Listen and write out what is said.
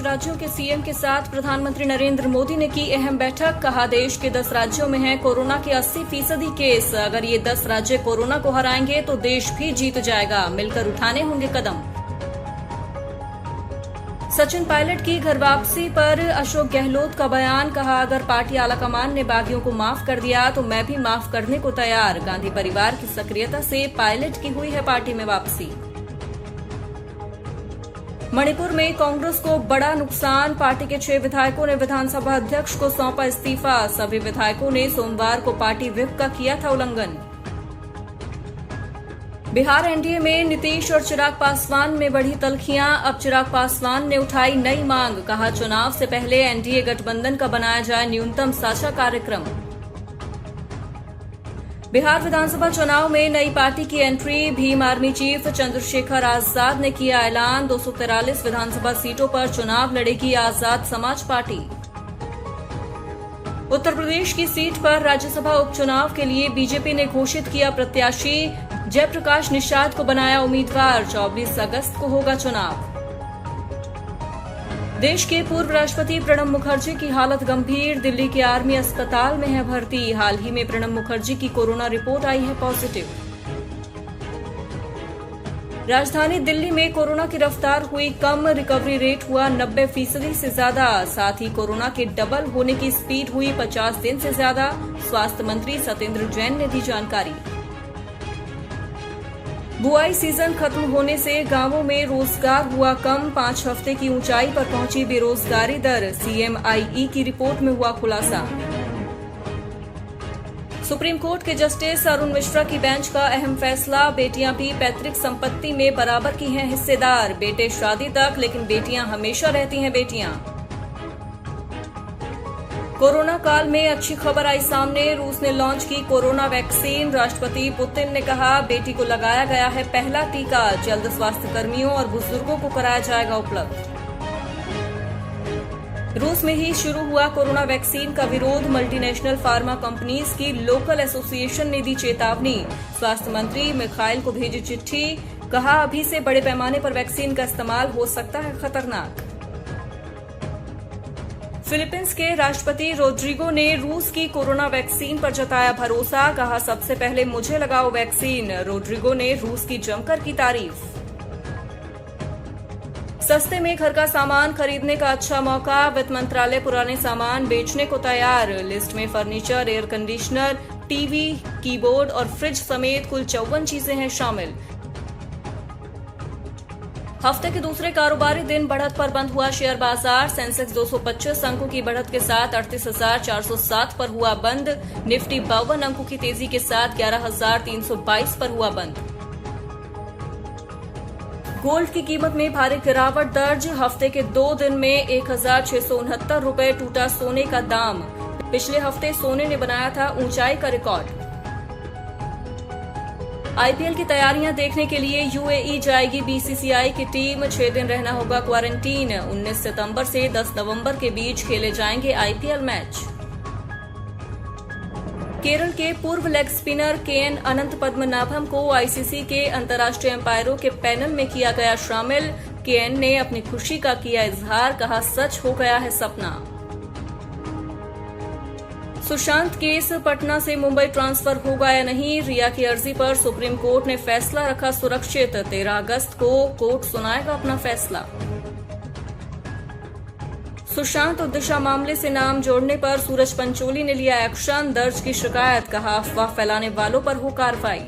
राज्यों के सीएम के साथ प्रधानमंत्री नरेंद्र मोदी ने की अहम बैठक। कहा, देश के 10 राज्यों में है कोरोना के 80% केस। अगर ये 10 राज्य कोरोना को हराएंगे तो देश भी जीत जाएगा। मिलकर उठाने होंगे कदम। सचिन पायलट की घर वापसी पर अशोक गहलोत का बयान। कहा, अगर पार्टी आलाकमान ने बागियों को माफ कर दिया तो मैं भी माफ करने को तैयार। गांधी परिवार की सक्रियता से पायलट की हुई है पार्टी में वापसी। मणिपुर में कांग्रेस को बड़ा नुकसान। पार्टी के 6 विधायकों ने विधानसभा अध्यक्ष को सौंपा इस्तीफा। सभी विधायकों ने सोमवार को पार्टी व्हिप का किया था उल्लंघन। बिहार एनडीए में नीतीश और चिराग पासवान में बढ़ी तल्खियां। अब चिराग पासवान ने उठाई नई मांग। कहा, चुनाव से पहले एनडीए गठबंधन का बनाया जाए न्यूनतम साझा कार्यक्रम। बिहार विधानसभा चुनाव में नई पार्टी की entry. Bhim army chief Chandrashekhar Azad ने किया ऐलान। 243 विधानसभा सीटों पर चुनाव लड़ेगी आजाद समाज पार्टी। उत्तर प्रदेश की सीट पर राज्यसभा उपचुनाव के लिए बीजेपी ने घोषित किया प्रत्याशी। जयप्रकाश निषाद को बनाया उम्मीदवार। 24 अगस्त को होगा चुनाव। देश के पूर्व राष्ट्रपति प्रणब मुखर्जी की हालत गंभीर। दिल्ली के आर्मी अस्पताल में है भर्ती। हाल ही में प्रणब मुखर्जी की कोरोना रिपोर्ट आई है पॉजिटिव। राजधानी दिल्ली में कोरोना की रफ्तार हुई कम। रिकवरी रेट हुआ 90% से ज्यादा। साथ ही कोरोना के डबल होने की स्पीड हुई 50 दिन से ज्यादा। स्वास्थ्य मंत्री सत्येंद्र जैन ने दी जानकारी। बुआई सीजन खत्म होने से गांवों में रोजगार हुआ कम। 5 हफ्ते की ऊंचाई पर पहुंची बेरोजगारी दर। सीएमआईई की रिपोर्ट में हुआ खुलासा। सुप्रीम कोर्ट के जस्टिस अरुण मिश्रा की बेंच का अहम फैसला। बेटियां भी पैतृक संपत्ति में बराबर की हैं हिस्सेदार। बेटे शादी तक, लेकिन बेटियां हमेशा रहती हैं बेटियां। कोरोना काल में अच्छी खबर आई सामने। रूस ने लॉन्च की कोरोना वैक्सीन। राष्ट्रपति पुतिन ने कहा, बेटी को लगाया गया है पहला टीका। जल्द स्वास्थ्य कर्मियों और बुजुर्गों को कराया जाएगा उपलब्ध। रूस में ही शुरू हुआ कोरोना वैक्सीन का विरोध। मल्टीनेशनल फार्मा कंपनीज की लोकल एसोसिएशन ने दी चेतावनी। स्वास्थ्य मंत्री मिखाइल को भेजी चिट्ठी। कहा, अभी से बड़े पैमाने पर वैक्सीन का इस्तेमाल हो सकता है खतरनाक। फिलीपींस के राष्ट्रपति रोड्रिगो ने रूस की कोरोना वैक्सीन पर जताया भरोसा। कहा, सबसे पहले मुझे लगाओ वैक्सीन। रोड्रिगो ने रूस की जमकर की तारीफ। सस्ते में घर का सामान खरीदने का अच्छा मौका। वित्त मंत्रालय पुराने सामान बेचने को तैयार। लिस्ट में furniture, air conditioner, TV, keyboard और फ्रिज समेत कुल 54 चीजें हैं शामिल। हफ्ते के दूसरे कारोबारी दिन बढ़त पर बंद हुआ शेयर बाजार। सेंसेक्स 225 अंकों की बढ़त के साथ 38,407 पर हुआ बंद। निफ्टी 52 अंकों की तेजी के साथ 11,322 पर हुआ बंद। गोल्ड की कीमत में भारी गिरावट दर्ज। हफ्ते के 2 दिन में 1,669 रुपए टूटा सोने का दाम। पिछले हफ्ते सोने ने बनाया था ऊंचाई का रिकॉर्ड। आईपीएल की तैयारियां देखने के लिए यूएई जाएगी बीसीसीआई की टीम। 6 दिन रहना होगा क्वारंटीन। 19 सितंबर से 10 नवंबर के बीच खेले जाएंगे आईपीएल मैच। केरल के पूर्व लेग स्पिनर केएन अनंत पद्मनाभम को आईसीसी के अंतर्राष्ट्रीय एम्पायरों के पैनल में किया गया शामिल। केएन ने अपनी खुशी का किया इजहार। कहा, सच हो गया है सपना। सुशांत केस पटना से मुंबई ट्रांसफर होगा या नहीं, रिया की अर्जी पर सुप्रीम कोर्ट ने फैसला रखा सुरक्षित। 13 अगस्त को कोर्ट सुनाएगा अपना फैसला। सुशांत और दिशा मामले से नाम जोड़ने पर सूरज पंचोली ने लिया एक्शन। दर्ज की शिकायत। कहा, अफवाह फैलाने वालों पर हो कार्रवाई।